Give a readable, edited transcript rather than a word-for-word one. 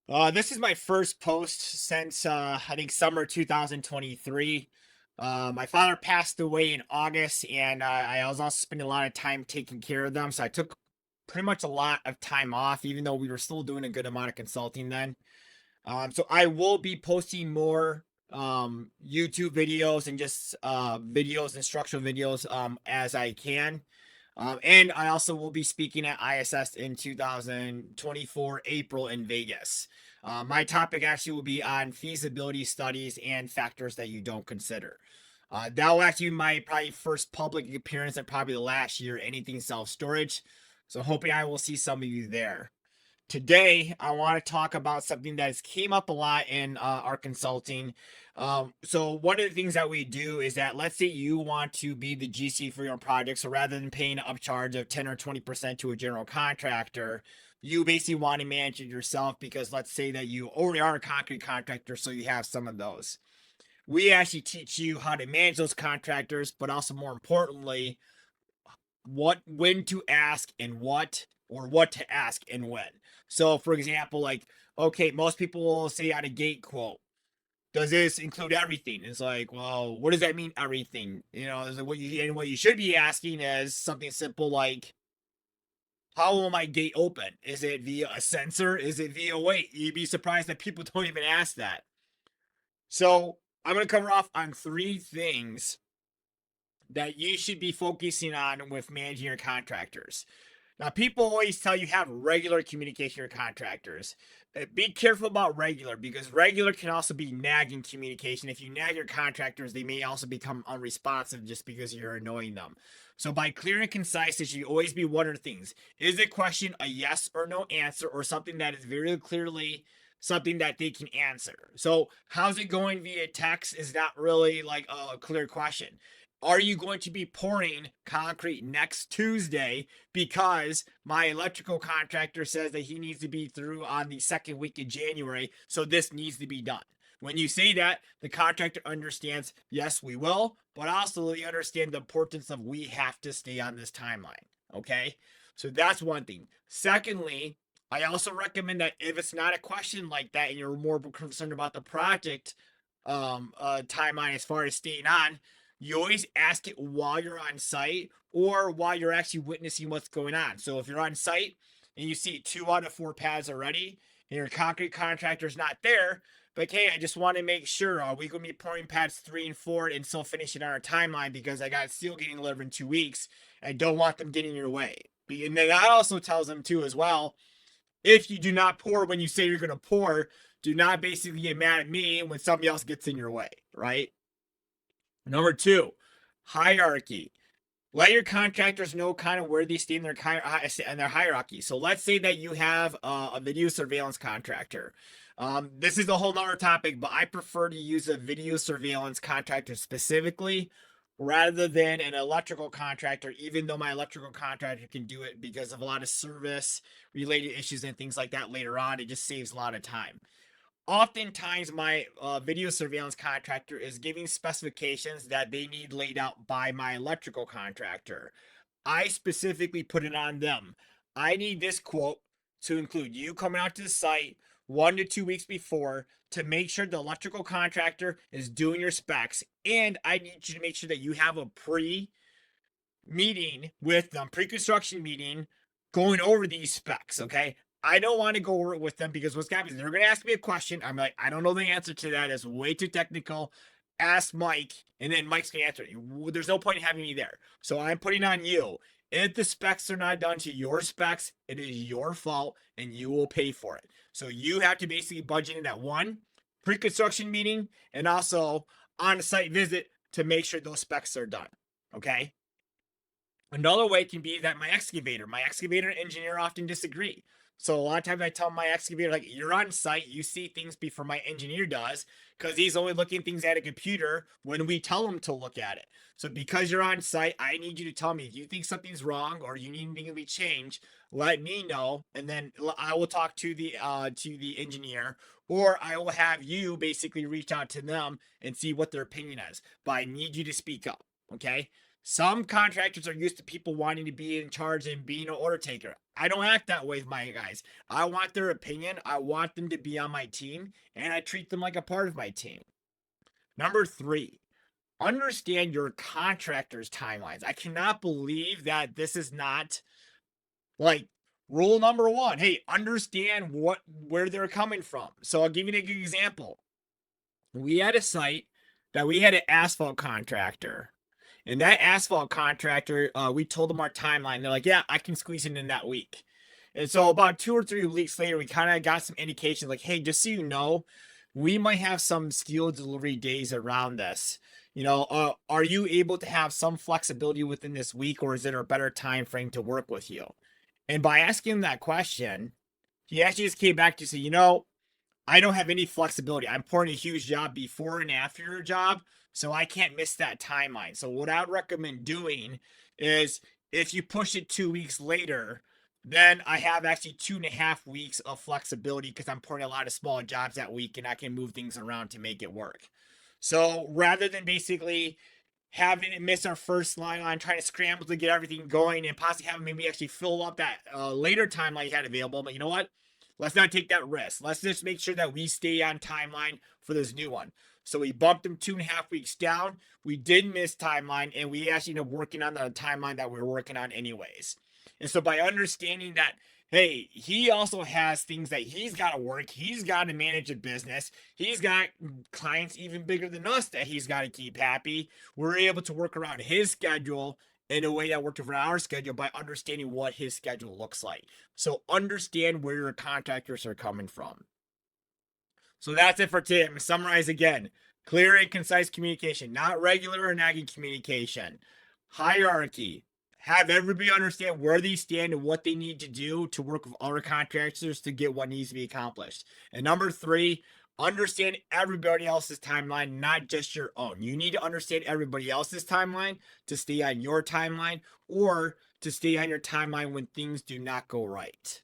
This is my first post since I think summer 2023. My father passed away in August, and I was also spending a lot of time taking care of them. So I took pretty much a lot of time off, even though we were still doing a good amount of consulting then. So I will be posting more YouTube videos and just videos, instructional videos as I can. And I also will be speaking at ISS in 2024 April in Vegas. My topic actually will be on feasibility studies and factors that you don't consider. That will actually be my probably first public appearance and probably the last year anything self storage. So hoping I will see some of you there. Today, I want to talk about something that has came up a lot in our consulting. So one of the things that we do is that let's say you want to be the GC for your project. So rather than paying an upcharge of 10 or 20% to a general contractor, you basically want to manage it yourself because let's say that you already are a concrete contractor, so you have some of those. We actually teach you how to manage those contractors, but also more importantly, when to ask and what to ask and when. So for example, like, okay, most people will say out a gate quote, does this include everything? It's like, well, what does that mean, everything? Is what you should be asking is something simple like, how will my gate open? Is it via a sensor? Is it via weight? You'd be surprised that people don't even ask that. So I'm gonna cover off on three things that you should be focusing on with managing your contractors. Now, people always tell you have regular communication with contractors. Be careful about regular because regular can also be nagging communication. If you nag your contractors, they may also become unresponsive just because you're annoying them. So, by clear and concise, it should always be one of the things. Is the question a yes or no answer or something that is very clearly something that they can answer? So, how's it going via text is not really like a clear question. Are you going to be pouring concrete next Tuesday because my electrical contractor says that he needs to be through on the second week of January, so this needs to be done? When you say that, the contractor understands, yes, we will, but also they understand the importance of we have to stay on this timeline. Okay? So that's one thing. Secondly, I also recommend that if it's not a question like that and you're more concerned about the project timeline as far as staying on, you always ask it while you're on site or while you're actually witnessing what's going on. So if you're on site and you see 2 out of 4 pads already and your concrete contractor's not there, but hey, I just want to make sure, are we going to be pouring pads 3 and 4 and still finishing on our timeline because I got steel getting delivered in 2 weeks. I don't want them getting in your way. And then that also tells them too as well, if you do not pour when you say you're going to pour, do not basically get mad at me when somebody else gets in your way, right? Number two, hierarchy. Let your contractors know kind of where they stand in their hierarchy. So let's say that you have a video surveillance contractor. This is a whole nother topic, but I prefer to use a video surveillance contractor specifically rather than an electrical contractor, even though my electrical contractor can do it because of a lot of service related issues and things like that later on. It just saves a lot of time. Oftentimes my video surveillance contractor is giving specifications that they need laid out by my electrical contractor. I specifically put it on them. I need this quote to include you coming out to the site 1 to 2 weeks before to make sure the electrical contractor is doing your specs, and I need you to make sure that you have a meeting with them, pre-construction meeting, going over these specs. Okay, I don't want to go over it with them because what's happening is they're going to ask me a question. I'm like, I don't know the answer to that. It's way too technical. Ask Mike, and then Mike's going to answer it. There's no point in having me there. So I'm putting on you. If the specs are not done to your specs, it is your fault and you will pay for it. So you have to basically budget in that one pre-construction meeting and also on site visit to make sure those specs are done. Okay. Another way can be that my excavator and engineer often disagree. So a lot of times I tell my excavator, like, you're on site, you see things before my engineer does, because he's only looking things at a computer when we tell him to look at it. So because you're on site, I need you to tell me if you think something's wrong or you need anything to be changed, let me know, and then I will talk to the engineer, or I will have you basically reach out to them and see what their opinion is. But I need you to speak up, okay? Some contractors are used to people wanting to be in charge and being an order taker. I don't act that way with my guys. I want their opinion. I want them to be on my team, and I treat them like a part of my team. Number three, understand your contractors' timelines. I cannot believe that this is not like rule number one. Hey, understand where they're coming from. So I'll give you an example. We had a site that we had an asphalt contractor. And that asphalt contractor, we told them our timeline. They're like, yeah, I can squeeze it in that week. And so about 2 or 3 weeks later, we kind of got some indications like, hey, just so you know, we might have some steel delivery days around this. Are you able to have some flexibility within this week, or is there a better time frame to work with you? And by asking him that question, he actually just came back to say, I don't have any flexibility. I'm pouring a huge job before and after your job, so I can't miss that timeline. So what I'd recommend doing is if you push it 2 weeks later, then I have actually 2.5 weeks of flexibility because I'm pouring a lot of small jobs that week and I can move things around to make it work. So rather than basically having it miss our first line on trying to scramble to get everything going and possibly having maybe actually fill up that later timeline you had available, but you know what? Let's not take that risk. Let's just make sure that we stay on timeline for this new one. So we bumped them 2.5 weeks down. We did miss timeline, and we actually ended up working on the timeline that we were working on anyways. And so by understanding that, hey, he also has things that he's got to work. He's got to manage a business. He's got clients even bigger than us that he's got to keep happy. We're able to work around his schedule in a way that worked around our schedule by understanding what his schedule looks like. So understand where your contractors are coming from. So that's it for today. I'm going to summarize again. Clear and concise communication, not regular or nagging communication. Hierarchy. Have everybody understand where they stand and what they need to do to work with other contractors to get what needs to be accomplished. And number three, understand everybody else's timeline, not just your own. You need to understand everybody else's timeline to stay on your timeline or to stay on your timeline when things do not go right.